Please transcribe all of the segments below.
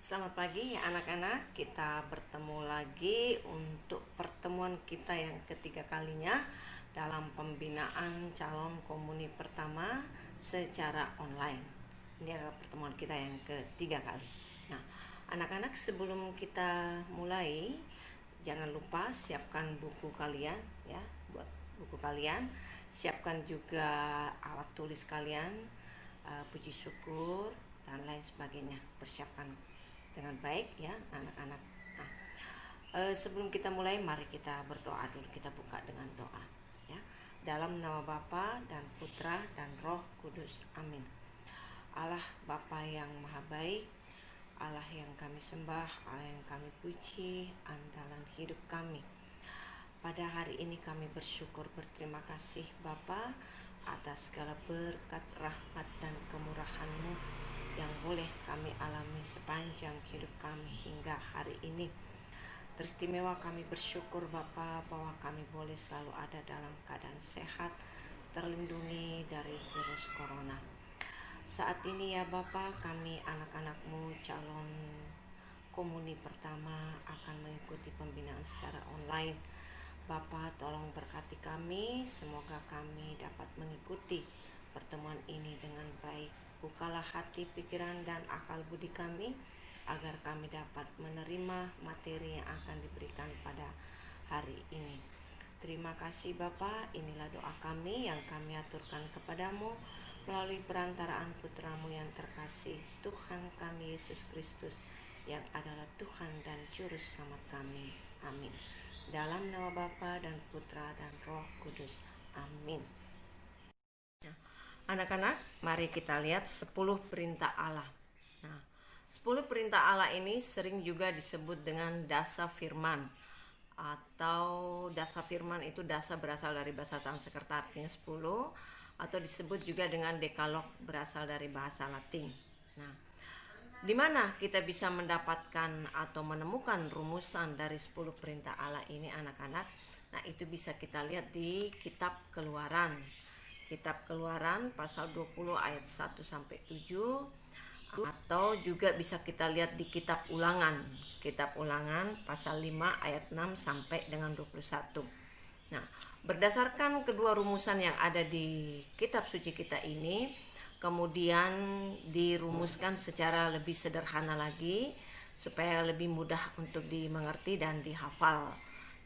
Selamat pagi anak-anak, kita bertemu lagi untuk pertemuan kita yang ketiga kalinya dalam pembinaan calon komuni pertama secara online. Ini adalah pertemuan kita yang ketiga kali. Nah, anak-anak, sebelum kita mulai, jangan lupa siapkan buku kalian ya, buat buku kalian. Siapkan juga alat tulis kalian, puji syukur dan lain sebagainya. Persiapkan dengan baik ya anak-anak. Nah, sebelum kita mulai, mari kita berdoa dulu. Kita buka dengan doa ya. Dalam nama Bapa dan Putra dan Roh Kudus. Amin. Allah Bapa yang maha baik, Allah yang kami sembah, Allah yang kami puji, andalan hidup kami. Pada hari ini kami bersyukur, berterima kasih Bapa atas segala berkat, rahmat dan kemurahan-Mu yang boleh kami alami sepanjang hidup kami hingga hari ini. Teristimewa kami bersyukur Bapa bahwa kami boleh selalu ada dalam keadaan sehat, terlindungi dari virus corona. Saat ini ya Bapa, kami anak-anak-Mu calon komuni pertama akan mengikuti pembinaan secara online. Bapa, tolong berkati kami, semoga kami dapat mengikuti pertemuan ini dengan baik. Bukalah hati, pikiran, dan akal budi kami agar kami dapat menerima materi yang akan diberikan pada hari ini. Terima kasih Bapa, inilah doa kami yang kami aturkan kepadamu melalui perantaraan Putra-Mu yang terkasih, Tuhan kami Yesus Kristus, yang adalah Tuhan dan Juru Selamat kami. Amin. Dalam nama Bapa dan Putra dan Roh Kudus. Amin. Anak-anak, mari kita lihat 10 perintah Allah. Nah, 10 perintah Allah ini sering juga disebut dengan dasa firman, atau dasa firman itu dasa berasal dari bahasa Sanskerta, artinya 10, atau disebut juga dengan dekalog, berasal dari bahasa Latin. Nah, di mana kita bisa mendapatkan atau menemukan rumusan dari 10 perintah Allah ini anak-anak? Nah, itu bisa kita lihat di kitab Keluaran. Kitab Keluaran pasal 20 ayat 1 sampai 7, atau juga bisa kita lihat di kitab Ulangan. Kitab Ulangan pasal 5 ayat 6 sampai dengan 21. Nah, berdasarkan kedua rumusan yang ada di kitab suci kita ini, kemudian dirumuskan secara lebih sederhana lagi supaya lebih mudah untuk dimengerti dan dihafal.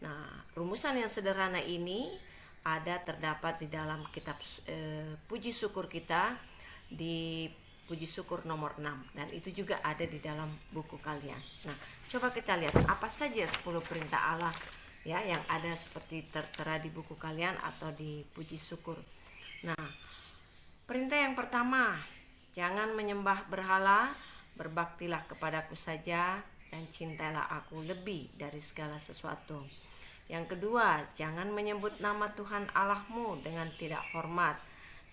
Nah, rumusan yang sederhana ini terdapat di dalam kitab puji syukur kita, di puji syukur nomor 6, dan itu juga ada di dalam buku kalian. Nah, coba kita lihat apa saja 10 perintah Allah ya yang ada seperti tertera di buku kalian atau di puji syukur. Nah, perintah yang pertama, jangan menyembah berhala, berbaktilah kepadaku saja, dan cintailah aku lebih dari segala sesuatu. Yang kedua, jangan menyebut nama Tuhan Allahmu dengan tidak hormat.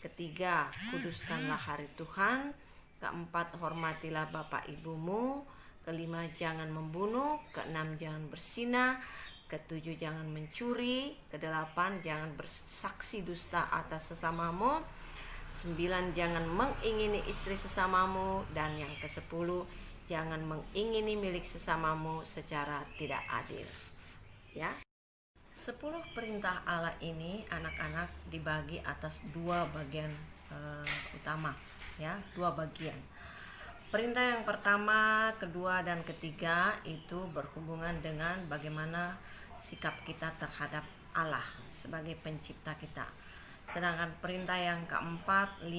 Ketiga, kuduskanlah hari Tuhan. Keempat, hormatilah bapak ibumu. Kelima, jangan membunuh. Keenam, jangan berzina. Ketujuh, jangan mencuri. Kedelapan, jangan bersaksi dusta atas sesamamu. 9, jangan mengingini istri sesamamu. Dan yang ke-10, jangan mengingini milik sesamamu secara tidak adil. Ya. 10 perintah Allah ini anak-anak dibagi atas dua bagian utama ya, dua bagian. Perintah yang pertama, kedua dan ketiga itu berhubungan dengan bagaimana sikap kita terhadap Allah sebagai pencipta kita. Sedangkan perintah yang keempat, 5,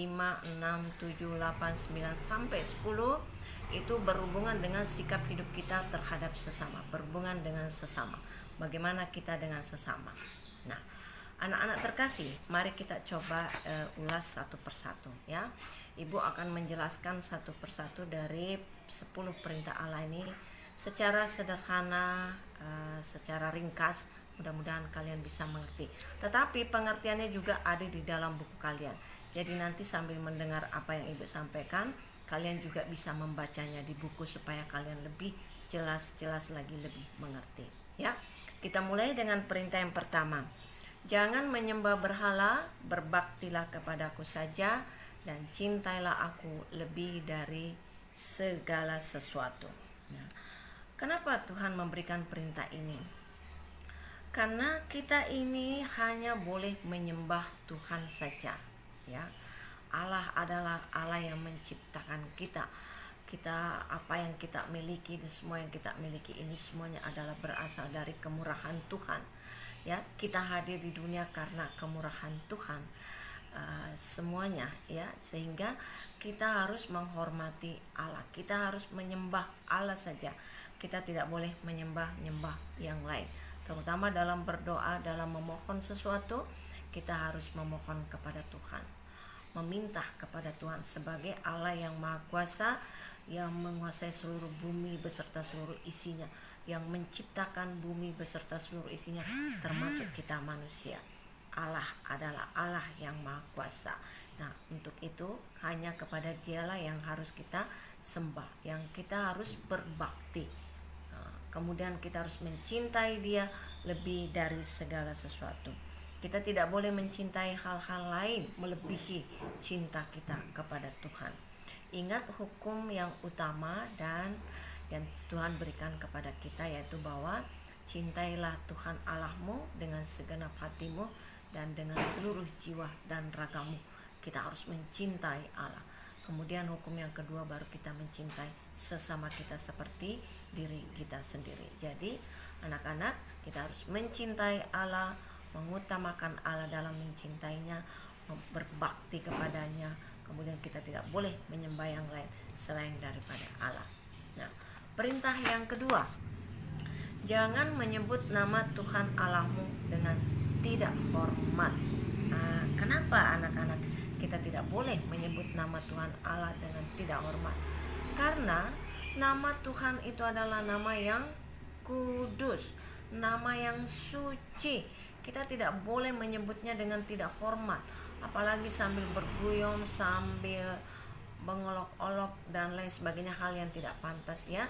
6, 7, 8, 9 sampai 10 itu berhubungan dengan sikap hidup kita terhadap sesama, berhubungan dengan sesama. Bagaimana kita dengan sesama. Nah, anak-anak terkasih, mari kita coba ulas satu persatu ya. Ibu akan menjelaskan satu persatu dari 10 perintah Allah ini secara sederhana, secara ringkas. Mudah-mudahan kalian bisa mengerti. Tetapi pengertiannya juga ada di dalam buku kalian. Jadi nanti sambil mendengar apa yang Ibu sampaikan, kalian juga bisa membacanya di buku supaya kalian lebih jelas lagi, lebih mengerti ya. Kita mulai dengan perintah yang pertama. Jangan menyembah berhala, berbaktilah kepadaku saja, dan cintailah aku lebih dari segala sesuatu. Nah, kenapa Tuhan memberikan perintah ini? Karena kita ini hanya boleh menyembah Tuhan saja, ya. Allah adalah Allah yang menciptakan kita. Apa yang kita miliki dan semua yang kita miliki ini semuanya adalah berasal dari kemurahan Tuhan. Ya, kita hadir di dunia karena kemurahan Tuhan. Semuanya, ya, sehingga kita harus menghormati Allah. Kita harus menyembah Allah saja. Kita tidak boleh menyembah yang lain. Terutama dalam berdoa, dalam memohon sesuatu, kita harus memohon kepada Tuhan, meminta kepada Tuhan sebagai Allah yang Maha Kuasa, yang menguasai seluruh bumi beserta seluruh isinya, yang menciptakan bumi beserta seluruh isinya, termasuk kita manusia. Allah adalah Allah yang Maha Kuasa. Nah, untuk itu hanya kepada Dialah yang harus kita sembah, yang kita harus berbakti. Kemudian kita harus mencintai Dia lebih dari segala sesuatu. Kita tidak boleh mencintai hal-hal lain melebihi cinta kita kepada Tuhan. Ingat hukum yang utama dan yang Tuhan berikan kepada kita, yaitu bahwa cintailah Tuhan Allahmu dengan segenap hatimu dan dengan seluruh jiwa dan ragamu. Kita harus mencintai Allah. Kemudian hukum yang kedua, baru kita mencintai sesama kita seperti diri kita sendiri. Jadi anak-anak, kita harus mencintai Allah, mengutamakan Allah dalam mencintainya, berbakti kepadanya. Kemudian kita tidak boleh menyembah yang lain selain daripada Allah. Nah, perintah yang kedua, jangan menyebut nama Tuhan Allahmu dengan tidak hormat. Kenapa anak-anak kita tidak boleh menyebut nama Tuhan Allah dengan tidak hormat? Karena nama Tuhan itu adalah nama yang kudus, nama yang suci. Kita tidak boleh menyebutnya dengan tidak hormat, apalagi sambil berguyon, sambil mengolok-olok dan lain sebagainya, hal yang tidak pantas, ya.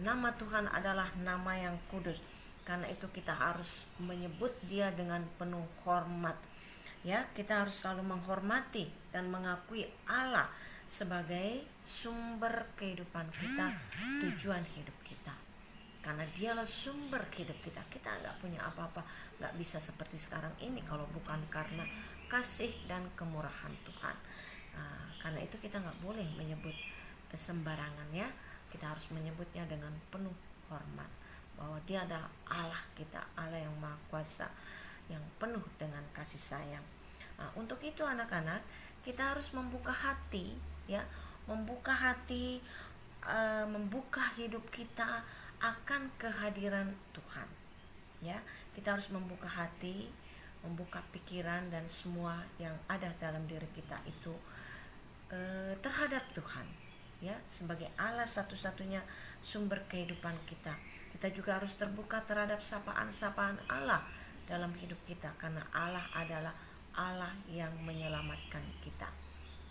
Nama Tuhan adalah nama yang kudus. Karena itu kita harus menyebut Dia dengan penuh hormat. Ya, kita harus selalu menghormati dan mengakui Allah sebagai sumber kehidupan kita, tujuan hidup kita. Karena Dialah sumber hidup kita. Kita nggak punya apa-apa, nggak bisa seperti sekarang ini kalau bukan karena kasih dan kemurahan Tuhan. Karena itu kita nggak boleh menyebut sembarangan, ya. Kita harus menyebutnya dengan penuh hormat, bahwa Dia adalah Allah kita, Allah yang Maha Kuasa, yang penuh dengan kasih sayang. Untuk itu anak-anak, kita harus membuka hati, ya, membuka hati, membuka hidup kita akan kehadiran Tuhan, ya. Kita harus membuka hati, membuka pikiran dan semua yang ada dalam diri kita itu terhadap Tuhan, ya, sebagai Allah satu-satunya sumber kehidupan kita. Kita juga harus terbuka terhadap sapaan-sapaan Allah dalam hidup kita, karena Allah adalah Allah yang menyelamatkan kita,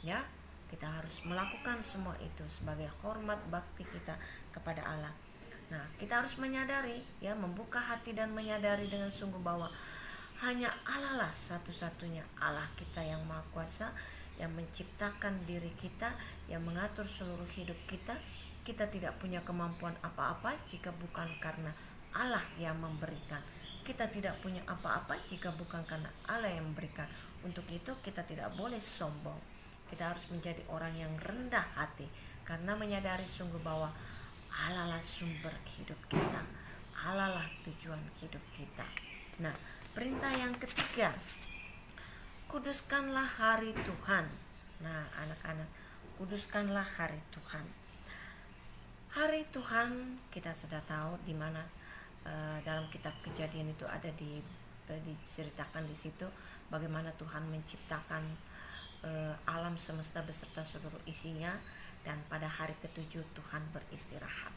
ya. Kita harus melakukan semua itu sebagai hormat bakti kita kepada Allah. Nah, kita harus menyadari, ya, membuka hati dan menyadari dengan sungguh bahwa hanya Allah lah satu-satunya Allah kita yang Maha Kuasa, yang menciptakan diri kita, yang mengatur seluruh hidup kita. Kita tidak punya kemampuan apa-apa jika bukan karena Allah yang memberikan. Kita tidak punya apa-apa jika bukan karena Allah yang memberikan. Untuk itu kita tidak boleh sombong. Kita harus menjadi orang yang rendah hati, karena menyadari sungguh bahwa Allah lah sumber hidup kita, Allah lah tujuan hidup kita. Nah, perintah yang ketiga, kuduskanlah hari Tuhan. Nah, anak-anak, kuduskanlah hari Tuhan. Hari Tuhan kita sudah tahu di mana. Dalam kitab Kejadian itu ada diceritakan di situ bagaimana Tuhan menciptakan alam semesta beserta seluruh isinya, dan pada hari ketujuh Tuhan beristirahat,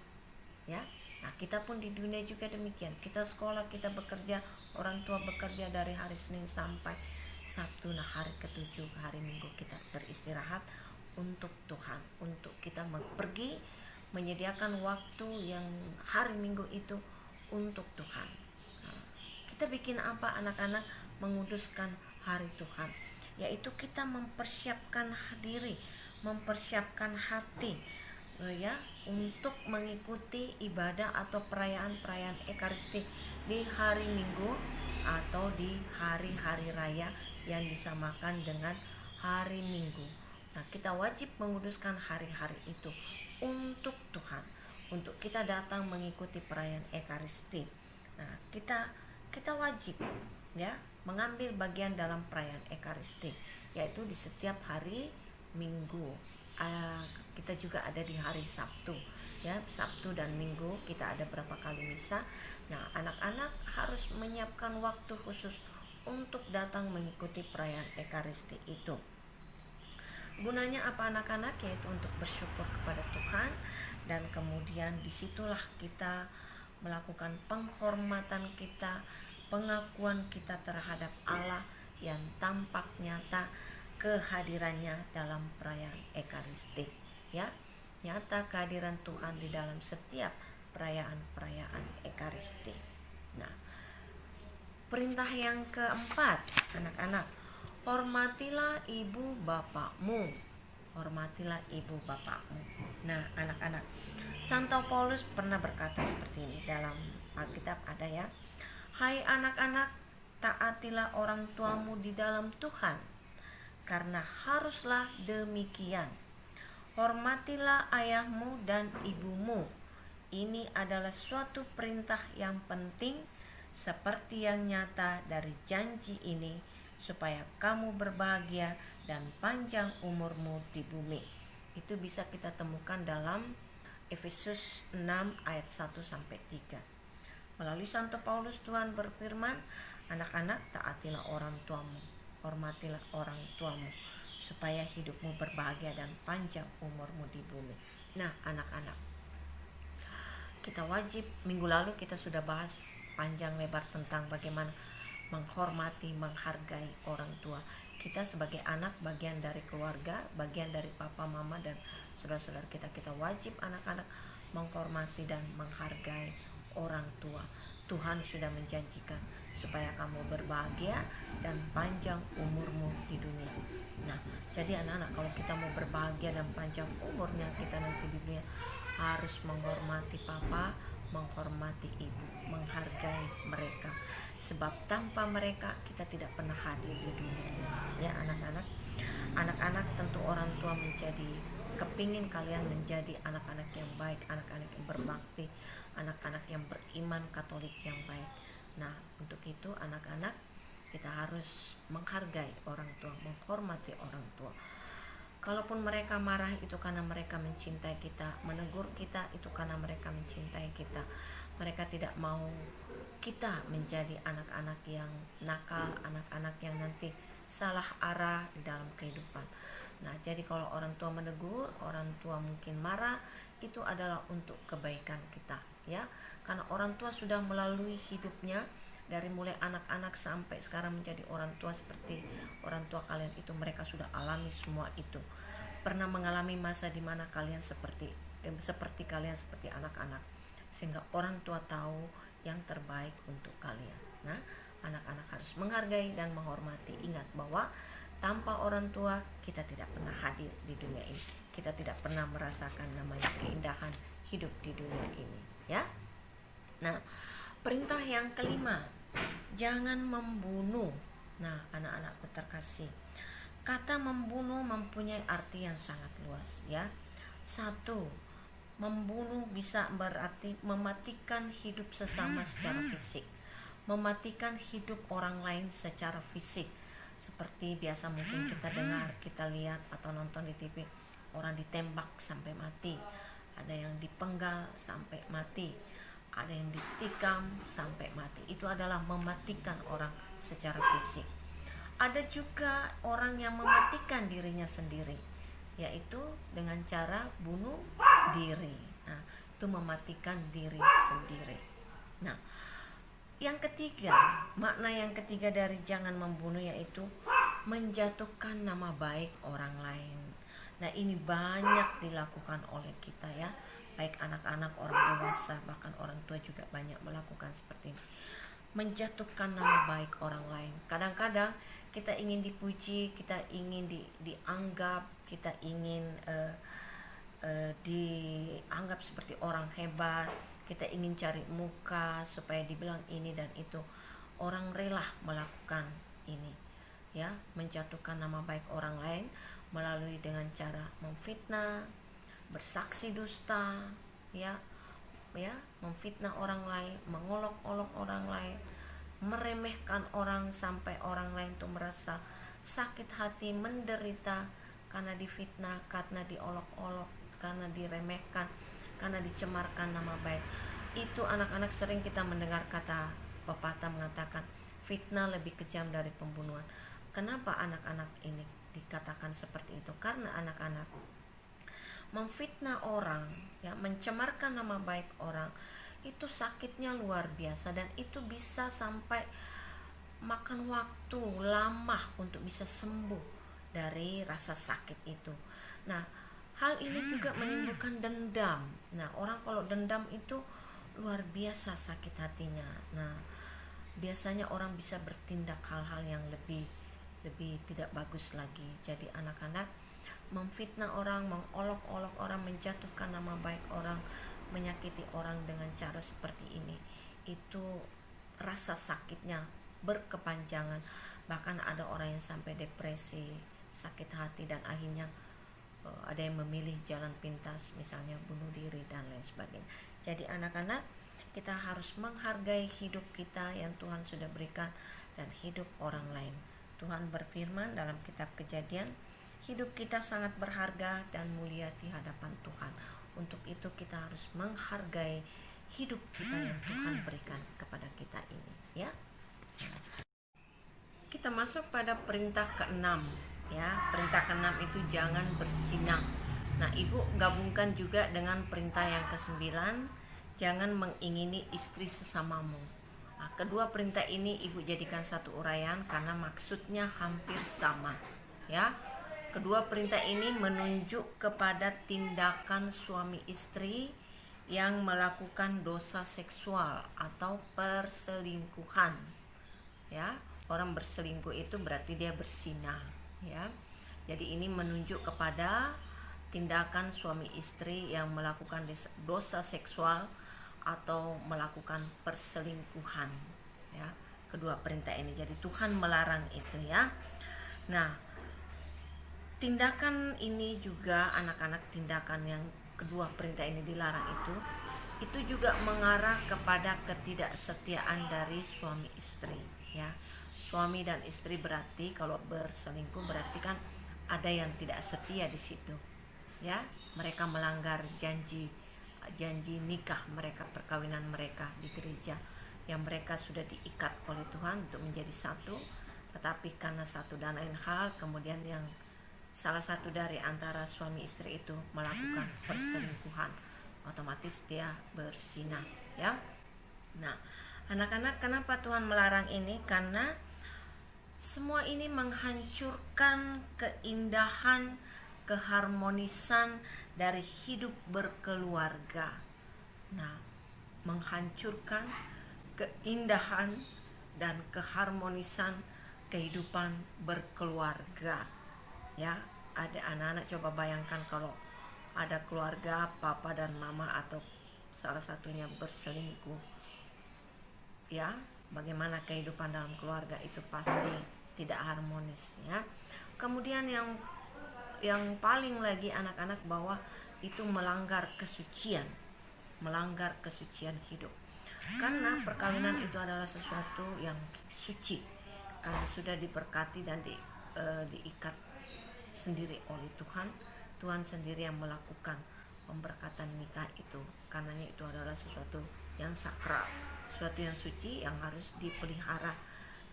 ya. Nah, kita pun di dunia juga demikian. Kita sekolah, kita bekerja, orang tua bekerja dari hari Senin sampai Sabtu. Nah, hari ketujuh, hari Minggu, kita beristirahat untuk Tuhan, untuk kita pergi menyediakan waktu yang hari Minggu itu untuk Tuhan. Kita bikin apa anak-anak? Menguduskan hari Tuhan, yaitu kita mempersiapkan diri, mempersiapkan hati, ya, untuk mengikuti ibadah atau perayaan-perayaan Ekaristi di hari Minggu atau di hari-hari raya yang disamakan dengan hari Minggu. Nah, kita wajib menguduskan hari-hari itu untuk Tuhan, untuk kita datang mengikuti perayaan Ekaristi. Nah, kita wajib ya mengambil bagian dalam perayaan Ekaristi, yaitu di setiap hari Minggu. Kita juga ada di hari Sabtu ya, Sabtu dan Minggu kita ada berapa kali misa. Nah, anak-anak harus menyiapkan waktu khusus untuk datang mengikuti perayaan Ekaristi itu. Gunanya apa anak-anak? Yaitu untuk bersyukur kepada Tuhan, dan kemudian disitulah kita melakukan penghormatan kita, pengakuan kita terhadap Allah yang tampak nyata kehadirannya dalam perayaan Ekaristi ya. Nyata kehadiran Tuhan di dalam setiap perayaan-perayaan Ekaristi. Nah, perintah yang keempat, anak-anak, hormatilah ibu bapakmu. Hormatilah ibu bapakmu. Nah, anak-anak, Santo Paulus pernah berkata seperti ini dalam Alkitab ada ya. Hai anak-anak, taatilah orang tuamu di dalam Tuhan, karena haruslah demikian. Hormatilah ayahmu dan ibumu. Ini adalah suatu perintah yang penting, seperti yang nyata dari janji ini, supaya kamu berbahagia dan panjang umurmu di bumi. Itu bisa kita temukan dalam Efesus 6 ayat 1-3. Melalui Santo Paulus Tuhan berfirman, anak-anak, taatilah orang tuamu, hormatilah orang tuamu, supaya hidupmu berbahagia dan panjang umurmu di bumi. Nah, anak-anak, kita wajib, minggu lalu kita sudah bahas panjang lebar tentang bagaimana menghormati, menghargai orang tua. Kita sebagai anak bagian dari keluarga, bagian dari papa, mama, dan saudara-saudara kita. Kita wajib anak-anak menghormati dan menghargai orang tua. Tuhan sudah menjanjikan supaya kamu berbahagia dan panjang umurmu di dunia. Nah, jadi anak-anak, kalau kita mau berbahagia dan panjang umurnya kita nanti di dunia, harus menghormati papa, menghormati ibu, menghargai mereka. Sebab tanpa mereka kita tidak pernah hadir di dunia ini. Ya anak-anak, anak-anak tentu orang tua kepingin kalian menjadi anak-anak yang baik, anak-anak yang berbakti, anak-anak yang beriman Katolik yang baik. Nah, untuk itu anak-anak, kita harus menghargai orang tua, menghormati orang tua. Kalaupun mereka marah, itu karena mereka mencintai kita. Menegur kita, itu karena mereka mencintai kita. Mereka tidak mau kita menjadi anak-anak yang nakal, anak-anak yang nanti salah arah di dalam kehidupan. Nah, jadi kalau orang tua menegur, orang tua mungkin marah, itu adalah untuk kebaikan kita, ya. Karena orang tua sudah melalui hidupnya, dari mulai anak-anak sampai sekarang menjadi orang tua seperti orang tua kalian itu, mereka sudah alami semua itu. Pernah mengalami masa di mana kalian seperti kalian seperti anak-anak, sehingga orang tua tahu yang terbaik untuk kalian. Nah, anak-anak harus menghargai dan menghormati. Ingat bahwa tanpa orang tua kita tidak pernah hadir di dunia ini. Kita tidak pernah merasakan namanya keindahan hidup di dunia ini, ya. Nah, perintah yang kelima, jangan membunuh. Nah, anak-anakku terkasih, kata membunuh mempunyai arti yang sangat luas, ya. Satu, membunuh bisa berarti mematikan hidup sesama secara fisik, mematikan hidup orang lain secara fisik. Seperti biasa mungkin kita dengar, kita lihat atau nonton di TV, orang ditembak sampai mati, ada yang dipenggal sampai mati, ada yang ditikam sampai mati. Itu adalah mematikan orang secara fisik. Ada juga orang yang mematikan dirinya sendiri, yaitu dengan cara bunuh diri. Nah, itu mematikan diri sendiri. Nah, yang ketiga, makna yang ketiga dari jangan membunuh yaitu menjatuhkan nama baik orang lain. Nah, ini banyak dilakukan oleh kita, ya. Baik anak-anak, orang dewasa, bahkan orang tua juga banyak melakukan seperti ini. Menjatuhkan nama baik orang lain. Kadang-kadang kita ingin dipuji, kita ingin dianggap, kita ingin dianggap seperti orang hebat, kita ingin cari muka supaya dibilang ini dan itu, orang rela melakukan ini, ya, menjatuhkan nama baik orang lain melalui dengan cara memfitnah, bersaksi dusta, ya, memfitnah orang lain, mengolok-olok orang lain, meremehkan orang sampai orang lain tuh merasa sakit hati, menderita karena difitnah, karena diolok-olok, karena diremehkan, karena dicemarkan nama baik. Itu anak-anak sering kita mendengar kata pepatah mengatakan fitnah lebih kejam dari pembunuhan. Kenapa anak-anak ini dikatakan seperti itu? Karena anak-anak memfitnah orang, ya, mencemarkan nama baik orang, itu sakitnya luar biasa dan itu bisa sampai makan waktu lama untuk bisa sembuh dari rasa sakit itu. Nah, hal ini juga menimbulkan dendam. Nah, orang kalau dendam itu luar biasa sakit hatinya. Nah, biasanya orang bisa bertindak hal-hal yang lebih tidak bagus lagi. Jadi anak-anak memfitnah orang, mengolok-olok orang, menjatuhkan nama baik orang, menyakiti orang dengan cara seperti ini, itu rasa sakitnya berkepanjangan. Bahkan ada orang yang sampai depresi, sakit hati, dan akhirnya ada yang memilih jalan pintas, misalnya bunuh diri dan lain sebagainya. Jadi anak-anak, kita harus menghargai hidup kita yang Tuhan sudah berikan dan hidup orang lain. Tuhan berfirman dalam kitab Kejadian, hidup kita sangat berharga dan mulia di hadapan Tuhan. Untuk itu kita harus menghargai hidup kita yang Tuhan berikan kepada kita ini, ya. Kita masuk pada perintah ke-6, ya. Perintah ke-6 itu jangan bersinah. Nah, Ibu gabungkan juga dengan perintah yang ke-9, jangan mengingini istri sesamamu. Nah, kedua perintah ini Ibu jadikan satu uraian karena maksudnya hampir sama, ya. Kedua perintah ini menunjuk kepada tindakan suami istri yang melakukan dosa seksual atau perselingkuhan, ya. Orang berselingkuh itu berarti dia bersinah, ya. Jadi ini menunjuk kepada tindakan suami istri yang melakukan dosa seksual atau melakukan perselingkuhan, ya. Kedua perintah ini, jadi Tuhan melarang itu, ya. Nah, tindakan ini juga anak-anak, tindakan yang kedua perintah ini dilarang itu juga mengarah kepada ketidaksetiaan dari suami istri, ya. Suami dan istri berarti kalau berselingkuh berarti kan ada yang tidak setia di situ, ya. Mereka melanggar janji nikah mereka, perkawinan mereka di gereja yang mereka sudah diikat oleh Tuhan untuk menjadi satu, tetapi karena satu dan lain hal kemudian yang salah satu dari antara suami istri itu melakukan perselingkuhan, otomatis dia bersinah, ya. Nah, anak-anak, kenapa Tuhan melarang ini? Karena semua ini menghancurkan keindahan, keharmonisan dari hidup berkeluarga. Nah, menghancurkan keindahan dan keharmonisan kehidupan berkeluarga, ya. Ada anak-anak, coba bayangkan kalau ada keluarga papa dan mama atau salah satunya berselingkuh, ya. Bagaimana kehidupan dalam keluarga itu pasti tidak harmonis, ya. Kemudian yang paling lagi anak-anak, bahwa itu melanggar kesucian hidup. Karena perkawinan itu adalah sesuatu yang suci karena sudah diberkati dan diikat sendiri oleh Tuhan. Tuhan sendiri yang melakukan pemberkatan nikah itu, karenanya itu adalah sesuatu yang sakral, sesuatu yang suci yang harus dipelihara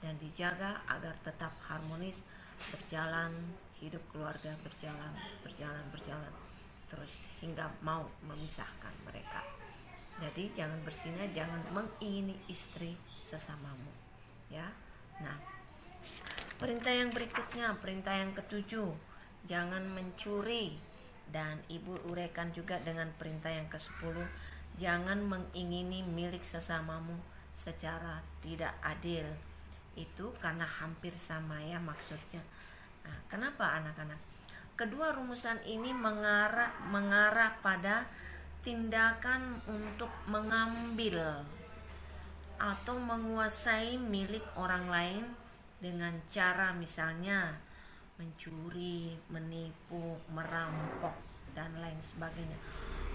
dan dijaga agar tetap harmonis berjalan, hidup keluarga berjalan terus hingga mau memisahkan mereka. Jadi jangan bersinah, jangan mengingini istri sesamamu, ya. Nah, perintah yang berikutnya, perintah yang ke-7, jangan mencuri. Dan Ibu uraikan juga dengan perintah yang ke-10, jangan mengingini milik sesamamu secara tidak adil. Itu karena hampir sama, ya, maksudnya. Nah, kenapa anak-anak? kedua rumusan ini mengarah pada tindakan untuk mengambil atau menguasai milik orang lain dengan cara misalnya mencuri, menipu, merampok, dan lain sebagainya.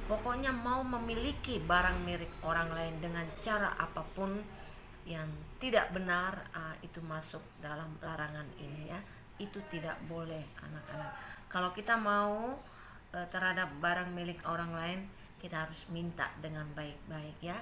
Pokoknya mau memiliki barang milik orang lain dengan cara apapun yang tidak benar, itu masuk dalam larangan ini ya. Itu tidak boleh anak-anak. Kalau kita mau terhadap barang milik orang lain, kita harus minta dengan baik-baik ya.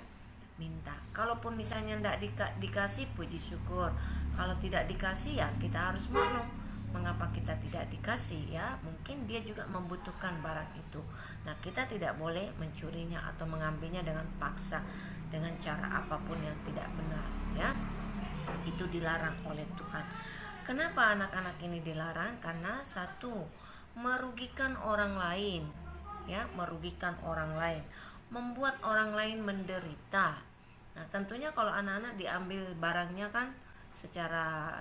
Minta. Kalaupun misalnya tidak dikasih, puji syukur. Kalau tidak dikasih ya kita harus maklum mengapa kita tidak dikasih ya. Mungkin dia juga membutuhkan barang itu. Nah, kita tidak boleh mencurinya atau mengambilnya dengan paksa, dengan cara apapun yang tidak benar ya. Itu dilarang oleh Tuhan. Kenapa anak-anak ini dilarang? Karena satu, merugikan orang lain ya, merugikan orang lain, membuat orang lain menderita. Nah, tentunya kalau anak-anak diambil barangnya kan secara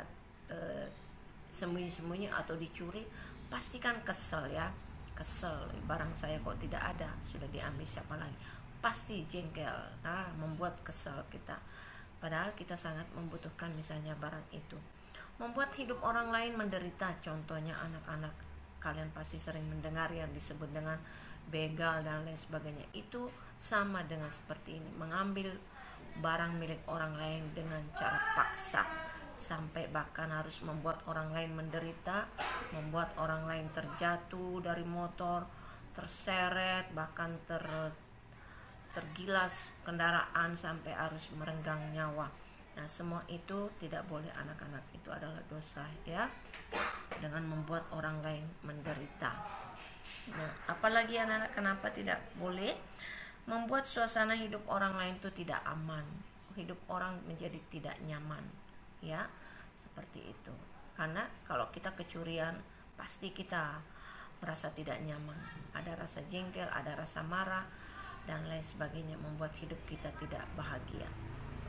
sembunyi-sembunyi atau dicuri, pasti kan kesel ya. Kesel, barang saya kok tidak ada, sudah diambil siapa lagi. Pasti jengkel, membuat kesel kita. Padahal kita sangat membutuhkan misalnya barang itu. Membuat hidup orang lain menderita, contohnya anak-anak. Kalian pasti sering mendengar yang disebut dengan begal dan lain sebagainya. Itu sama dengan seperti ini, mengambil barang milik orang lain dengan cara paksa, sampai bahkan harus membuat orang lain menderita, membuat orang lain terjatuh dari motor, terseret, bahkan tergilas kendaraan sampai harus merenggang nyawa. Nah, semua itu tidak boleh anak-anak. Itu adalah dosa ya, dengan membuat orang lain menderita. Nah, apalagi anak-anak, kenapa tidak boleh? Membuat suasana hidup orang lain itu tidak aman, hidup orang menjadi tidak nyaman ya, seperti itu. Karena kalau kita kecurian, pasti kita merasa tidak nyaman, ada rasa jengkel, ada rasa marah dan lain sebagainya, membuat hidup kita tidak bahagia.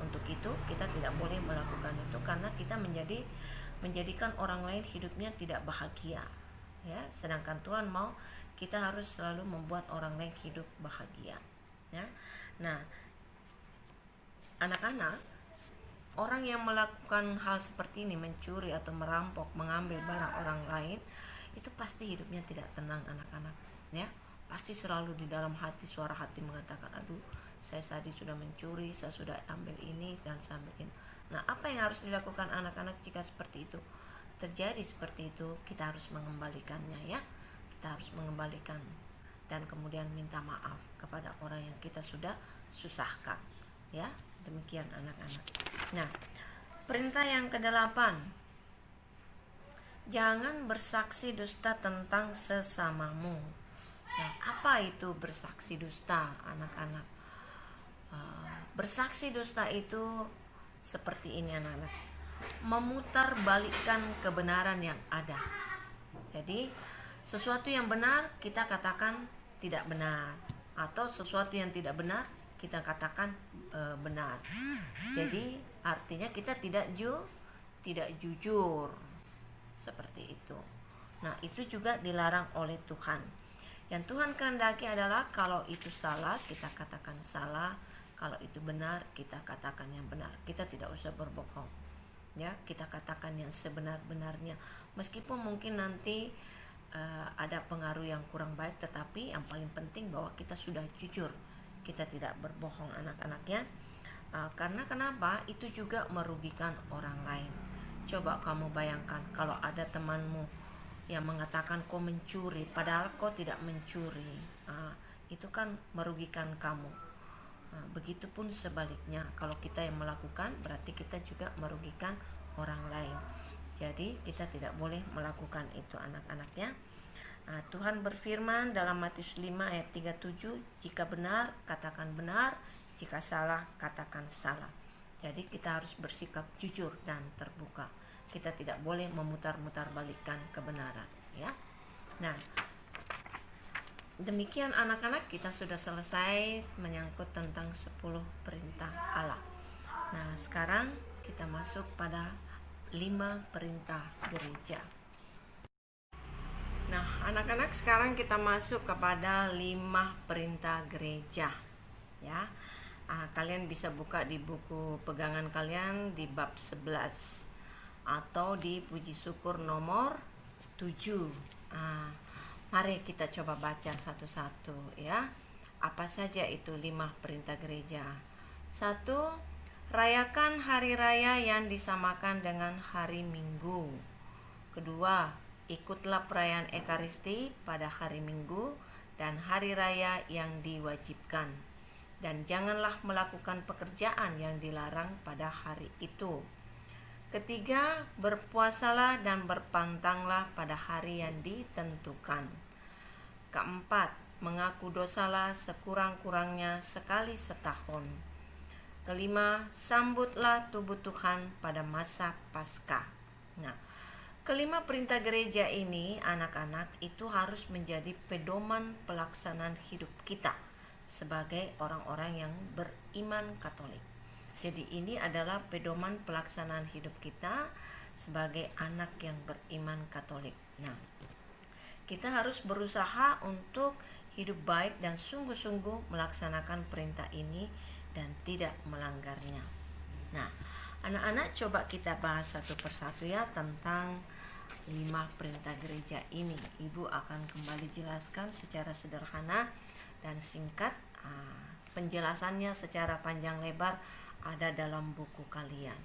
Untuk itu kita tidak boleh melakukan itu, karena kita menjadikan orang lain hidupnya tidak bahagia ya. Sedangkan Tuhan mau kita harus selalu membuat orang lain hidup bahagia ya. Nah, anak-anak, orang yang melakukan hal seperti ini, mencuri atau merampok, mengambil barang orang lain, itu pasti hidupnya tidak tenang anak-anak ya. Pasti selalu di dalam hati, suara hati mengatakan, aduh, saya tadi sudah mencuri, saya sudah ambil ini dan sambil ini. Nah, apa yang harus dilakukan anak-anak jika seperti itu terjadi? Seperti itu kita harus mengembalikannya ya. Kita harus mengembalikan dan kemudian minta maaf kepada orang yang kita sudah susahkan ya. Demikian anak-anak. Nah, perintah yang ke-8, jangan bersaksi dusta tentang sesamamu. Nah, apa itu bersaksi dusta anak-anak? Bersaksi dusta itu seperti ini anak-anak, memutarbalikkan kebenaran yang ada. Jadi sesuatu yang benar kita katakan tidak benar, atau sesuatu yang tidak benar kita katakan benar. Jadi artinya kita tidak jujur, seperti itu. Nah, itu juga dilarang oleh Tuhan. Yang Tuhan kehendaki adalah kalau itu salah kita katakan salah, kalau itu benar kita katakan yang benar. Kita tidak usah berbohong ya, kita katakan yang sebenar-benarnya. Meskipun mungkin nanti ada pengaruh yang kurang baik, tetapi yang paling penting bahwa kita sudah jujur, kita tidak berbohong anak-anaknya. Karena kenapa? Itu juga merugikan orang lain. Coba kamu bayangkan kalau ada temanmu yang mengatakan kau mencuri padahal kau tidak mencuri, itu kan merugikan kamu. Begitupun sebaliknya, kalau kita yang melakukan berarti kita juga merugikan orang lain. Jadi kita tidak boleh melakukan itu anak-anaknya. Tuhan berfirman dalam Matius 5 ayat 37, jika benar katakan benar, jika salah katakan salah. Jadi kita harus bersikap jujur dan terbuka. Kita tidak boleh memutar-mutar balikkan kebenaran ya. Nah, demikian anak-anak, kita sudah selesai menyangkut tentang 10 perintah Allah. Nah, sekarang kita masuk pada 5 perintah gereja. Nah, Anak-anak, sekarang kita masuk kepada 5 perintah gereja. Ya. Kalian bisa buka di buku pegangan kalian di bab 11 atau di puji syukur nomor 7. Mari kita coba baca satu-satu ya. Apa saja itu 5 perintah gereja? 1. Rayakan hari raya yang disamakan dengan hari Minggu. Kedua, ikutlah perayaan Ekaristi pada hari Minggu dan hari raya yang diwajibkan. Dan janganlah melakukan pekerjaan yang dilarang pada hari itu. Ketiga, berpuasalah dan berpantanglah pada hari yang ditentukan. Keempat, mengaku dosalah sekurang-kurangnya sekali setahun. Kelima, sambutlah tubuh Tuhan pada masa Paskah. Kelima perintah gereja ini, anak-anak, itu harus menjadi pedoman pelaksanaan hidup kita sebagai orang-orang yang beriman Katolik. Jadi ini adalah pedoman pelaksanaan hidup kita sebagai anak yang beriman Katolik. Kita harus berusaha untuk hidup baik dan sungguh-sungguh melaksanakan perintah ini dan tidak melanggarnya. Anak-anak, coba kita bahas satu persatu ya tentang 5 perintah gereja ini. Ibu akan kembali jelaskan secara sederhana dan singkat. Penjelasannya secara panjang lebar ada dalam buku kalian.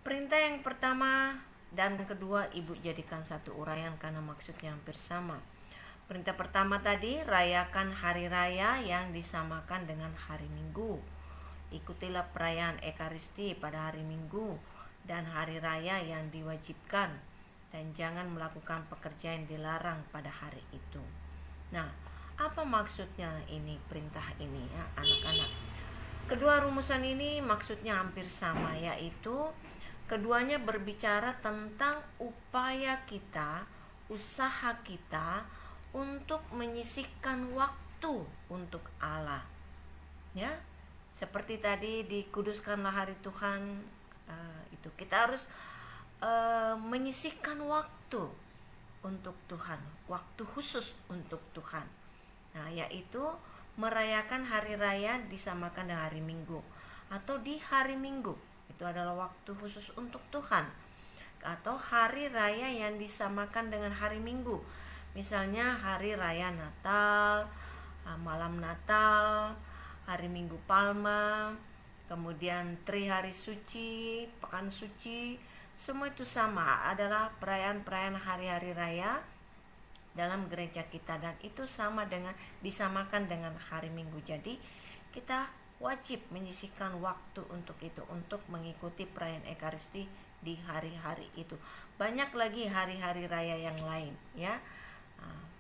Perintah yang pertama dan kedua ibu jadikan satu uraian karena maksudnya hampir sama. Perintah pertama tadi, rayakan hari raya yang disamakan dengan hari Minggu. Ikutilah perayaan Ekaristi pada hari Minggu dan hari raya yang diwajibkan, dan jangan melakukan pekerjaan yang dilarang pada hari itu. Apa maksudnya ini perintah ini ya anak-anak? Kedua rumusan ini maksudnya hampir sama, yaitu keduanya berbicara tentang upaya kita, usaha kita untuk menyisihkan waktu untuk Allah. Ya, seperti tadi dikuduskanlah hari Tuhan, itu kita harus menyisihkan waktu untuk Tuhan, waktu khusus untuk Tuhan. Yaitu merayakan hari raya disamakan dengan hari Minggu, atau di hari Minggu itu adalah waktu khusus untuk Tuhan, atau hari raya yang disamakan dengan hari Minggu. Misalnya hari raya Natal, malam Natal, hari Minggu Palma, kemudian Tri Hari Suci, Pekan Suci, semua itu sama, adalah perayaan-perayaan hari-hari raya dalam gereja kita, dan itu sama dengan disamakan dengan hari Minggu. Jadi kita wajib menyisihkan waktu untuk itu, untuk mengikuti perayaan Ekaristi di hari-hari itu. Banyak lagi hari-hari raya yang lain ya.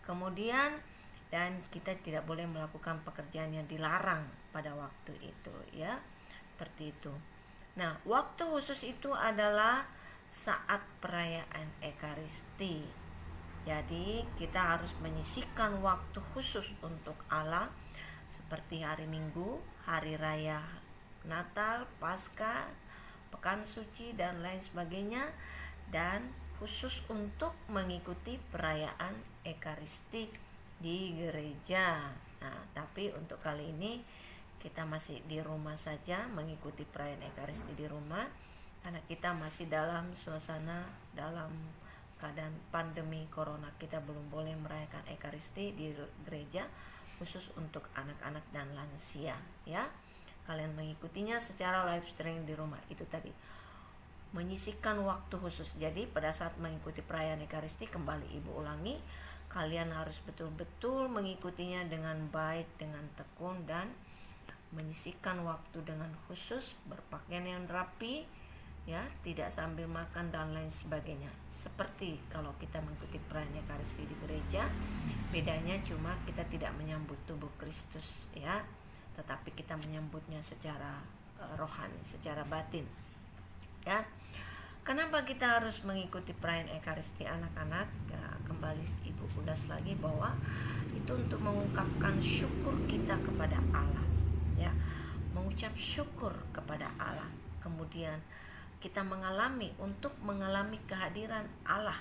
Kemudian, dan kita tidak boleh melakukan pekerjaan yang dilarang pada waktu itu ya. Seperti itu. Waktu khusus itu adalah saat perayaan Ekaristi. Jadi kita harus menyisihkan waktu khusus untuk Allah, seperti hari Minggu, hari raya Natal, Paskah, Pekan Suci dan lain sebagainya, dan khusus untuk mengikuti perayaan Ekaristi di gereja. Tapi untuk kali ini kita masih di rumah saja mengikuti perayaan Ekaristi di rumah, karena kita masih dalam suasana, dalam keadaan pandemi corona. Kita belum boleh merayakan Ekaristi di gereja khusus untuk anak-anak dan lansia ya. Kalian mengikutinya secara live streaming di rumah. Itu tadi, menyisihkan waktu khusus. Jadi pada saat mengikuti perayaan Ekaristi, kembali ibu ulangi, kalian harus betul-betul mengikutinya dengan baik, dengan tekun, dan menyisihkan waktu dengan khusus, berpakaian yang rapi ya, tidak sambil makan dan lain sebagainya. Seperti kalau kita mengikuti perayaan Ekaristi di gereja, bedanya cuma kita tidak menyambut tubuh Kristus ya, tetapi kita menyambutnya secara rohani, secara batin ya. Kenapa kita harus mengikuti perayaan Ekaristi anak-anak? Kembali ibu ulas lagi bahwa itu untuk mengungkapkan syukur kita kepada Allah ya, mengucap syukur kepada Allah. Kemudian kita mengalami kehadiran Allah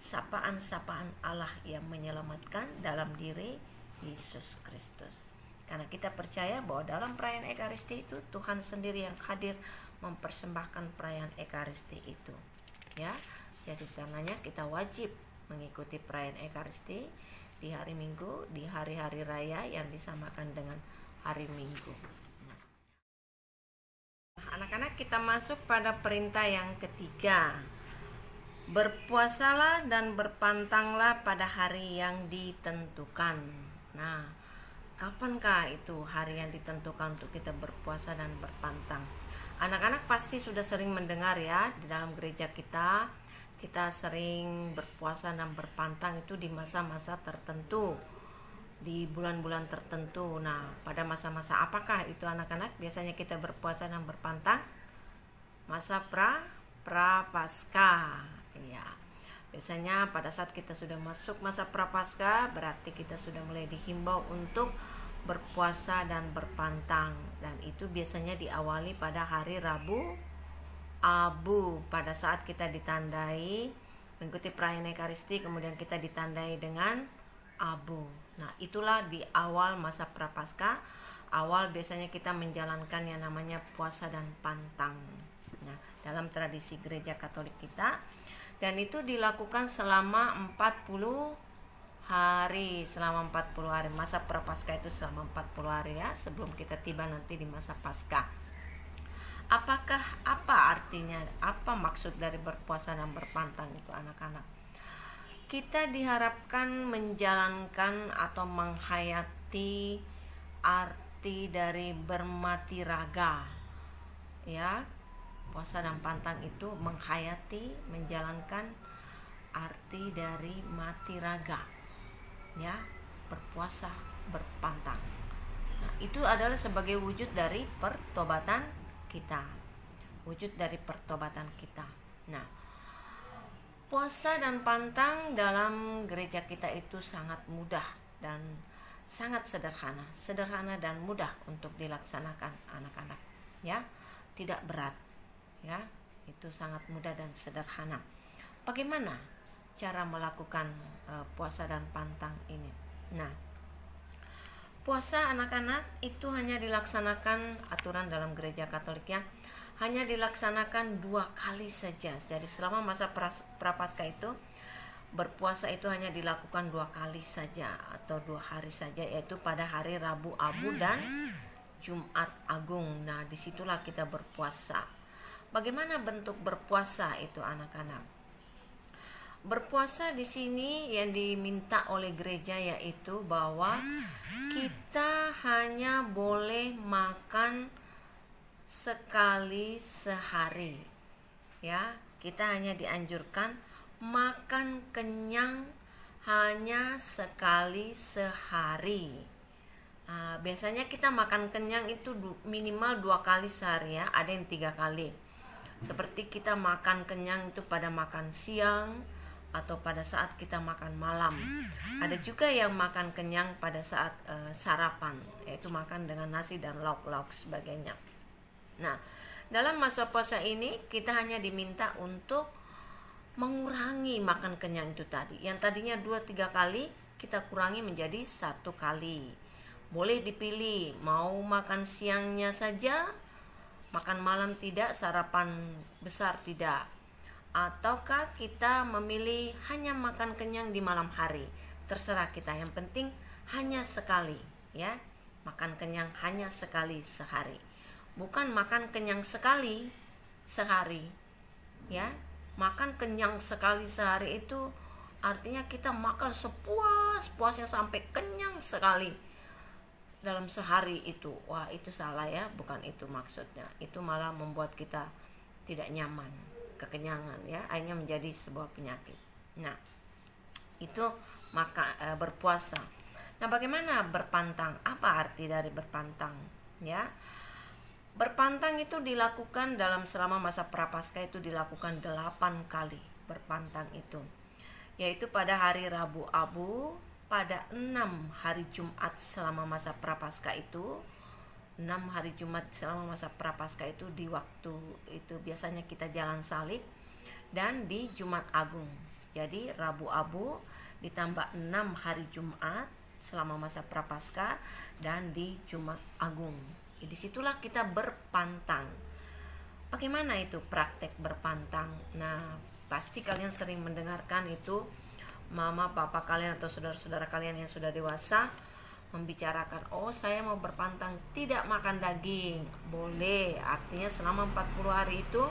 sapaan-sapaan Allah yang menyelamatkan dalam diri Yesus Kristus. Karena kita percaya bahwa dalam perayaan Ekaristi itu Tuhan sendiri yang hadir mempersembahkan perayaan Ekaristi itu. Ya, jadi karenanya kita wajib mengikuti perayaan Ekaristi di hari Minggu, di hari-hari raya yang disamakan dengan hari Minggu. Nah, anak-anak, kita masuk pada perintah yang ketiga. Berpuasalah dan berpantanglah pada hari yang ditentukan. Nah, kapankah itu hari yang ditentukan untuk kita berpuasa dan berpantang? Anak-anak pasti sudah sering mendengar ya, di dalam gereja kita sering berpuasa dan berpantang itu di masa-masa tertentu, di bulan-bulan tertentu. Nah, pada masa-masa apakah itu anak-anak biasanya kita berpuasa dan berpantang? Masa Prapaskah. Ya, biasanya pada saat kita sudah masuk masa Prapaskah, berarti kita sudah mulai dihimbau untuk berpuasa dan berpantang, dan itu biasanya diawali pada hari Rabu Abu, pada saat kita ditandai mengikuti perayaan Ekaristi, kemudian kita ditandai dengan abu. Nah, itulah di awal masa Prapaskah. Awal biasanya kita menjalankan yang namanya puasa dan pantang. Nah, dalam tradisi gereja Katolik kita, dan itu dilakukan selama 40 hari. Selama 40 hari. Masa Prapaskah itu selama 40 hari ya, sebelum kita tiba nanti di masa Paskah. Apa artinya, apa maksud dari berpuasa dan berpantang itu anak-anak? Kita diharapkan menjalankan atau menghayati arti dari bermati raga. Ya, puasa dan pantang itu menghayati, menjalankan arti dari mati raga. Ya, berpuasa, berpantang. Nah, itu adalah sebagai wujud dari pertobatan kita. Wujud dari pertobatan kita. Nah, puasa dan pantang dalam gereja kita itu sangat mudah dan sangat sederhana dan mudah untuk dilaksanakan anak-anak. Ya, tidak berat. Ya, itu sangat mudah dan sederhana. Bagaimana cara melakukan puasa dan pantang ini? Nah, puasa anak-anak itu hanya dilaksanakan, aturan dalam gereja Katolik ya, hanya dilaksanakan 2 kali saja. Jadi selama masa Prapaskah itu berpuasa itu hanya dilakukan 2 kali saja atau 2 hari saja, yaitu pada hari Rabu Abu dan Jumat Agung. Nah, disitulah kita berpuasa. Bagaimana bentuk berpuasa itu anak-anak? Berpuasa di sini yang diminta oleh gereja yaitu bahwa kita hanya boleh makan sekali sehari. Ya, kita hanya dianjurkan makan kenyang hanya sekali sehari. Biasanya kita makan kenyang itu minimal 2 kali sehari ya, ada yang 3 kali. Seperti kita makan kenyang itu pada makan siang atau pada saat kita makan malam. Ada juga yang makan kenyang pada saat sarapan, yaitu makan dengan nasi dan lauk-lauk sebagainya. Nah, dalam masa puasa ini kita hanya diminta untuk mengurangi makan kenyang itu tadi. Yang tadinya 2-3 kali, kita kurangi menjadi 1 kali. Boleh dipilih, mau makan siangnya saja, makan malam tidak, sarapan besar tidak. Ataukah kita memilih hanya makan kenyang di malam hari. Terserah kita, yang penting hanya sekali ya. Makan kenyang hanya sekali sehari. Bukan makan kenyang sekali sehari ya. Makan kenyang sekali sehari itu artinya kita makan sepuas-puasnya sampai kenyang sekali dalam sehari itu. Wah, itu salah ya, bukan itu maksudnya. Itu malah membuat kita tidak nyaman, kekenyangan ya, akhirnya menjadi sebuah penyakit. Nah, itu berpuasa. Nah, bagaimana berpantang? Apa arti dari berpantang? Ya, berpantang itu dilakukan selama masa Prapaskah itu dilakukan 8 kali berpantang itu, yaitu pada hari Rabu Abu, pada 6 hari Jumat selama masa Prapaskah itu. 6 hari Jumat selama masa Prapaskah itu di waktu itu biasanya kita jalan salib, dan di Jumat Agung Jadi Rabu Abu ditambah 6 hari Jumat selama masa Prapaskah dan di Jumat Agung. Disitulah kita berpantang. Bagaimana itu praktek berpantang? Nah, pasti kalian sering mendengarkan itu mama, papa kalian atau saudara-saudara kalian yang sudah dewasa membicarakan, oh saya mau berpantang tidak makan daging. Boleh, artinya selama 40 hari itu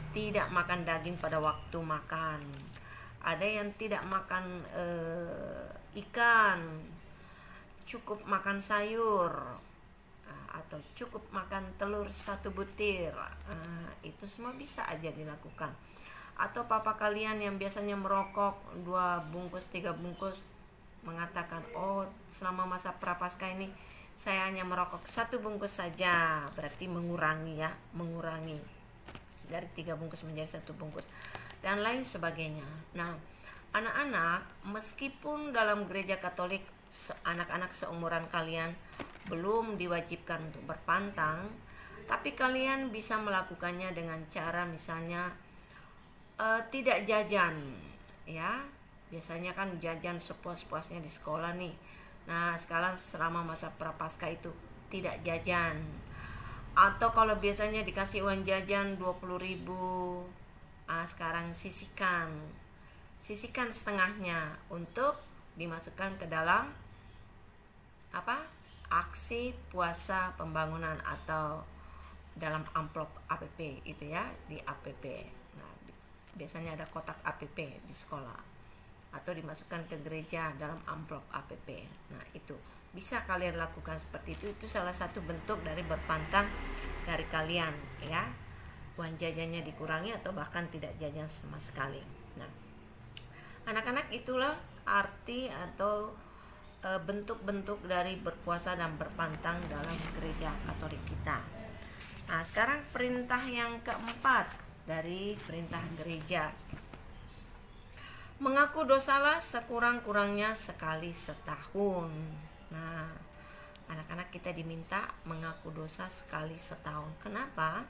tidak makan daging pada waktu makan. Ada yang tidak makan ikan, cukup makan sayur, atau cukup makan telur 1 butir. Itu semua bisa aja dilakukan. Atau papa kalian yang biasanya merokok 2 bungkus 3 bungkus mengatakan, oh selama masa Prapaskah ini saya hanya merokok 1 bungkus saja, berarti mengurangi dari 3 bungkus menjadi 1 bungkus dan lain sebagainya. Nah, anak-anak, meskipun dalam gereja Katolik anak-anak seumuran kalian belum diwajibkan untuk berpantang, tapi kalian bisa melakukannya dengan cara misalnya tidak jajan, ya. Biasanya kan jajan sepuas-puasnya di sekolah nih. Nah, sekarang selama masa Prapaskah itu tidak jajan. Atau kalau biasanya dikasih uang jajan 20.000, sekarang sisihkan setengahnya untuk dimasukkan ke dalam aksi puasa pembangunan atau dalam amplop APP itu ya, di APP. Nah, biasanya ada kotak APP di sekolah atau dimasukkan ke gereja dalam amplop APP. Nah, itu bisa kalian lakukan seperti itu. Itu salah satu bentuk dari berpantang dari kalian, ya. Uang jajannya dikurangi atau bahkan tidak jajan sama sekali. Nah, anak-anak, itulah arti atau bentuk-bentuk dari berpuasa dan berpantang dalam gereja Katolik kita. Nah, sekarang perintah yang keempat dari perintah gereja. Mengaku dosalah sekurang-kurangnya sekali setahun. Nah, anak-anak kita diminta mengaku dosa sekali setahun. Kenapa?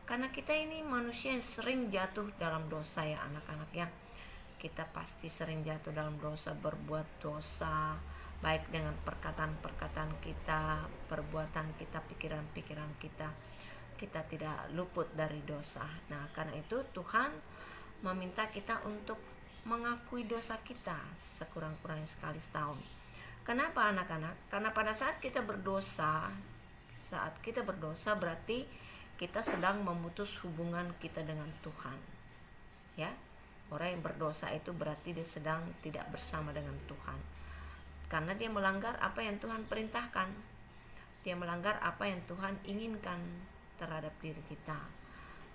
Karena kita ini manusia yang sering jatuh dalam dosa ya anak-anak ya. Kita pasti sering jatuh dalam dosa, berbuat dosa, baik dengan perkataan-perkataan kita, perbuatan kita, pikiran-pikiran kita. Kita tidak luput dari dosa. Nah, karena itu Tuhan meminta kita untuk mengakui dosa kita sekurang-kurangnya sekali setahun. Kenapa anak-anak? Karena pada saat kita berdosa berarti kita sedang memutus hubungan kita dengan Tuhan. Ya. Orang yang berdosa itu berarti dia sedang tidak bersama dengan Tuhan. Karena dia melanggar apa yang Tuhan perintahkan. Dia melanggar apa yang Tuhan inginkan terhadap diri kita.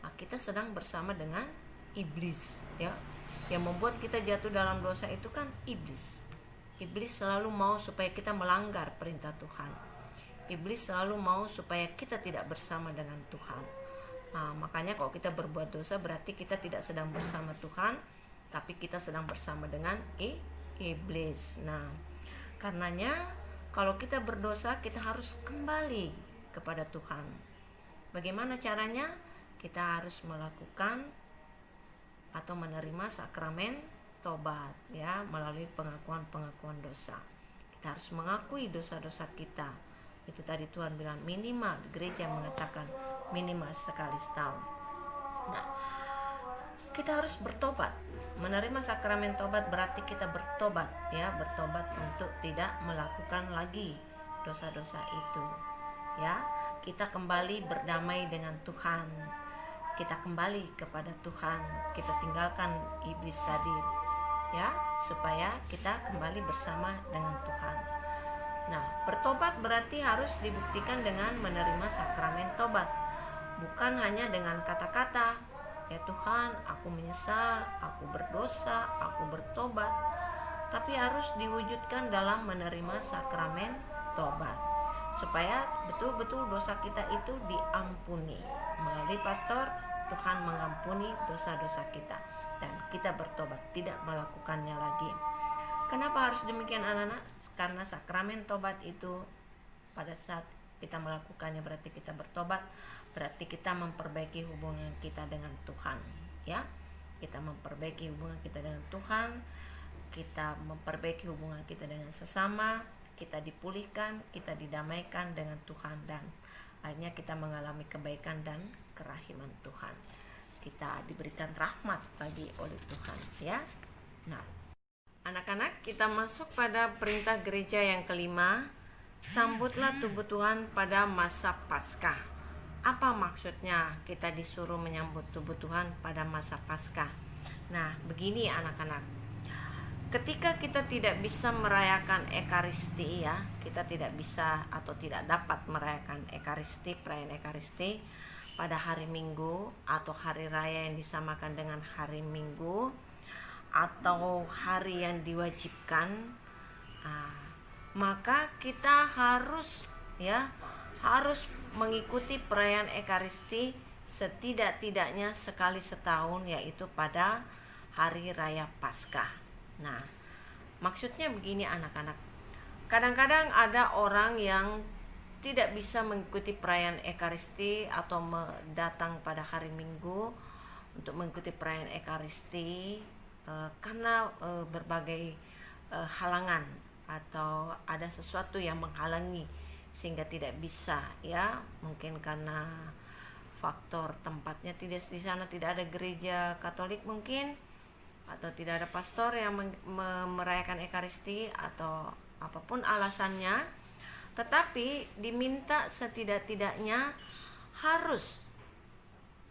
Nah, kita sedang bersama dengan iblis, ya. Yang membuat kita jatuh dalam dosa itu kan iblis. Iblis selalu mau supaya kita melanggar perintah Tuhan. Iblis selalu mau supaya kita tidak bersama dengan Tuhan. Nah, makanya kalau kita berbuat dosa berarti kita tidak sedang bersama Tuhan, tapi kita sedang bersama dengan iblis. Nah, karenanya kalau kita berdosa kita harus kembali kepada Tuhan. Bagaimana caranya? Kita harus melakukan atau menerima sakramen tobat ya, melalui pengakuan dosa. Kita harus mengakui dosa-dosa kita. Itu tadi Tuhan bilang minimal, gereja mengatakan minimal sekali setahun. Nah, kita harus bertobat. Menerima sakramen tobat berarti kita bertobat ya, bertobat untuk tidak melakukan lagi dosa-dosa itu. Ya, kita kembali berdamai dengan Tuhan. Kita kembali kepada Tuhan. Kita tinggalkan iblis tadi ya, supaya kita kembali bersama dengan Tuhan. Nah, bertobat berarti harus dibuktikan dengan menerima sakramen tobat. Bukan hanya dengan kata-kata, ya Tuhan, aku menyesal, aku berdosa, aku bertobat. Tapi harus diwujudkan dalam menerima sakramen tobat. Supaya betul-betul dosa kita itu diampuni. Melalui pastor, Tuhan mengampuni dosa-dosa kita. Dan kita bertobat, tidak melakukannya lagi. Kenapa harus demikian anak-anak? Karena sakramen tobat itu pada saat kita melakukannya berarti kita bertobat, berarti kita memperbaiki hubungan kita dengan Tuhan, ya. kita memperbaiki hubungan kita dengan Tuhan, kita memperbaiki hubungan kita dengan sesama, kita dipulihkan, kita didamaikan dengan Tuhan, dan akhirnya kita mengalami kebaikan dan kerahiman Tuhan. Kita diberikan rahmat lagi oleh Tuhan, ya. Nah, anak-anak, kita masuk pada perintah gereja yang kelima. Sambutlah tubuh Tuhan pada masa Paskah. Apa maksudnya kita disuruh menyambut tubuh Tuhan pada masa Paskah? Nah, begini anak-anak. Ketika kita tidak bisa merayakan Ekaristi, ya, kita tidak bisa atau tidak dapat merayakan Ekaristi, perayaan Ekaristi pada hari Minggu atau hari raya yang disamakan dengan hari Minggu atau hari yang diwajibkan, maka kita harus mengikuti perayaan Ekaristi setidak-tidaknya sekali setahun, yaitu pada hari raya Paskah. Nah, maksudnya begini anak-anak. Kadang-kadang ada orang yang tidak bisa mengikuti perayaan Ekaristi atau datang pada hari Minggu untuk mengikuti perayaan Ekaristi karena berbagai halangan atau ada sesuatu yang menghalangi sehingga tidak bisa, ya, mungkin karena faktor tempatnya tidak di sana, tidak ada gereja Katolik mungkin, atau tidak ada pastor yang merayakan Ekaristi atau apapun alasannya, tetapi diminta setidak-tidaknya harus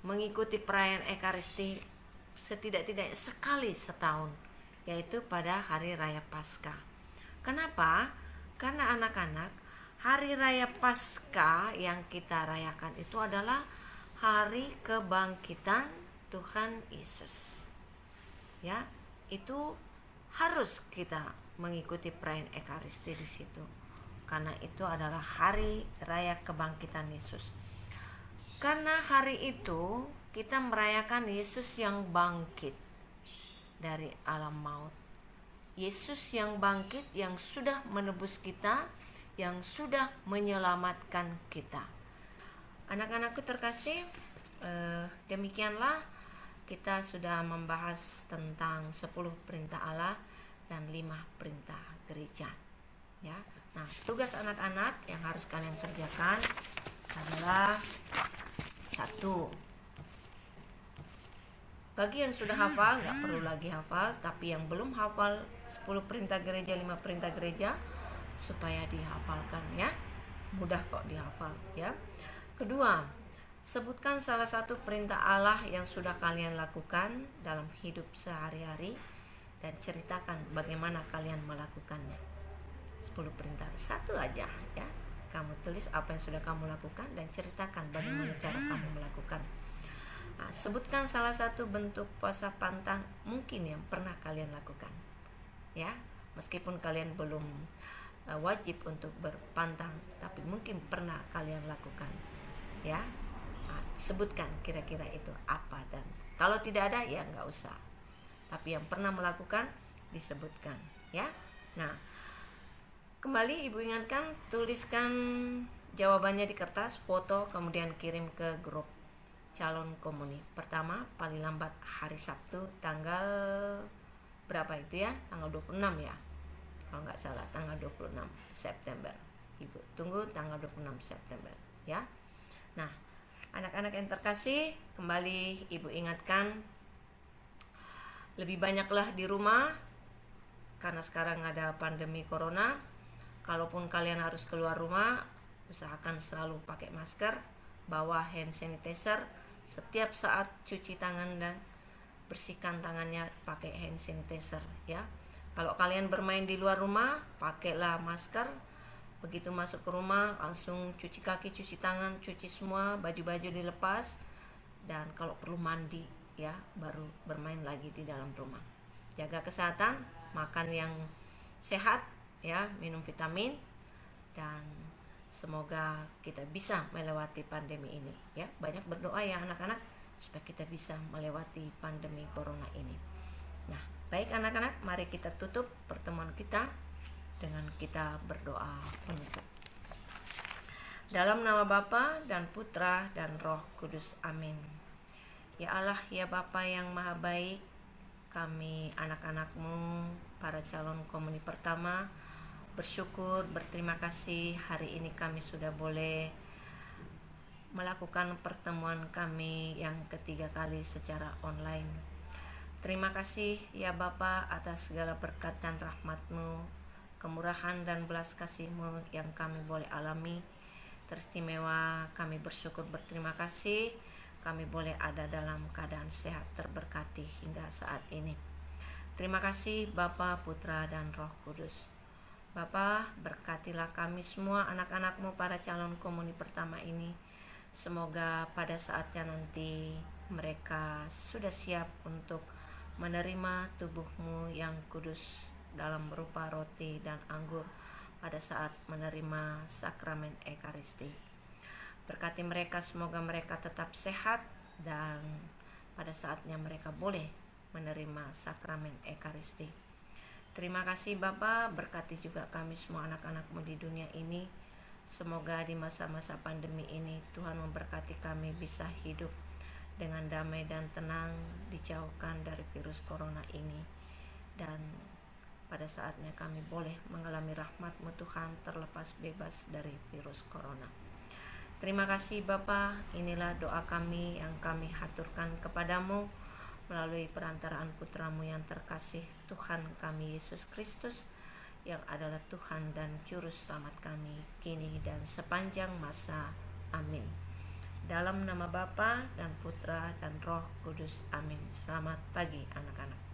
mengikuti perayaan Ekaristi setidak-tidaknya sekali setahun, yaitu pada hari raya Paskah. Kenapa? Karena anak-anak, hari raya Paskah yang kita rayakan itu adalah hari kebangkitan Tuhan Yesus. Ya, itu harus kita mengikuti perayaan Ekaristi di situ. Karena itu adalah hari raya kebangkitan Yesus. Karena hari itu kita merayakan Yesus yang bangkit dari alam maut. Yesus yang bangkit, yang sudah menebus kita, yang sudah menyelamatkan kita. Anak-anakku terkasih, demikianlah kita sudah membahas tentang 10 perintah Allah dan 5 perintah gereja, ya. Nah, tugas anak-anak yang harus kalian kerjakan adalah 1. Bagi yang sudah hafal, nggak perlu lagi hafal, tapi yang belum hafal 10 perintah gereja, 5 perintah gereja, supaya dihafalkan, ya. Mudah kok dihafal, ya. Kedua, sebutkan salah satu perintah Allah yang sudah kalian lakukan dalam hidup sehari-hari dan ceritakan bagaimana kalian melakukannya. 10 perintah, satu aja, ya. Kamu tulis apa yang sudah kamu lakukan dan ceritakan bagaimana cara kamu melakukan. Nah, sebutkan salah satu bentuk puasa pantang mungkin yang pernah kalian lakukan, ya. Meskipun kalian belum wajib untuk berpantang, tapi mungkin pernah kalian lakukan, ya. Nah, sebutkan kira-kira itu apa, dan kalau tidak ada ya nggak usah, tapi yang pernah melakukan disebutkan, ya. Nah, kembali ibu ingatkan, tuliskan jawabannya di kertas, foto, kemudian kirim ke grup calon komuni. Pertama, paling lambat hari Sabtu tanggal berapa itu, ya? Tanggal 26, ya. Kalau nggak salah tanggal 26 September. Ibu tunggu tanggal 26 September, ya. Nah, anak-anak yang terkasih, kembali ibu ingatkan, lebih banyaklah di rumah karena sekarang ada pandemi corona. Kalaupun kalian harus keluar rumah, usahakan selalu pakai masker, bawa hand sanitizer, setiap saat cuci tangan dan bersihkan tangannya pakai hand sanitizer, ya. Kalau kalian bermain di luar rumah, pakailah masker. Begitu masuk ke rumah, langsung cuci kaki, cuci tangan, cuci semua, baju-baju dilepas, dan kalau perlu mandi, ya, baru bermain lagi di dalam rumah. Jaga kesehatan, makan yang sehat, ya, minum vitamin, dan semoga kita bisa melewati pandemi ini, ya. Banyak berdoa ya anak-anak supaya kita bisa melewati pandemi corona ini. Nah, baik anak-anak, mari kita tutup pertemuan kita dengan kita berdoa penutup. Dalam nama Bapa dan Putra dan Roh Kudus, amin. Ya Allah, ya Bapa yang Maha Baik, kami anak-anak-Mu, para calon komuni pertama, bersyukur, berterima kasih hari ini kami sudah boleh melakukan pertemuan kami yang ketiga kali secara online. Terima kasih ya Bapa atas segala berkat dan rahmat-Mu, kemurahan dan belas kasih-Mu yang kami boleh alami. Teristimewa kami bersyukur berterima kasih kami boleh ada dalam keadaan sehat terberkati hingga saat ini. Terima kasih Bapa, Putra dan Roh Kudus. Bapa, berkatilah kami semua anak-anak-Mu para calon komuni pertama ini. Semoga pada saatnya nanti mereka sudah siap untuk menerima tubuh-Mu yang kudus dalam berupa roti dan anggur pada saat menerima sakramen Ekaristi. Berkati mereka, semoga mereka tetap sehat dan pada saatnya mereka boleh menerima sakramen Ekaristi. Terima kasih Bapa, berkati juga kami semua anak-anak-Mu di dunia ini. Semoga di masa-masa pandemi ini Tuhan memberkati kami bisa hidup dengan damai dan tenang, dijauhkan dari virus corona ini, dan pada saatnya kami boleh mengalami rahmat-Mu Tuhan, terlepas bebas dari virus corona. Terima kasih Bapa, inilah doa kami yang kami haturkan kepadamu melalui perantaraan Putra-Mu yang terkasih, Tuhan kami Yesus Kristus, yang adalah Tuhan dan Juru Selamat kami, kini dan sepanjang masa. Amin. Dalam nama Bapa dan Putra dan Roh Kudus. Amin. Selamat pagi anak-anak.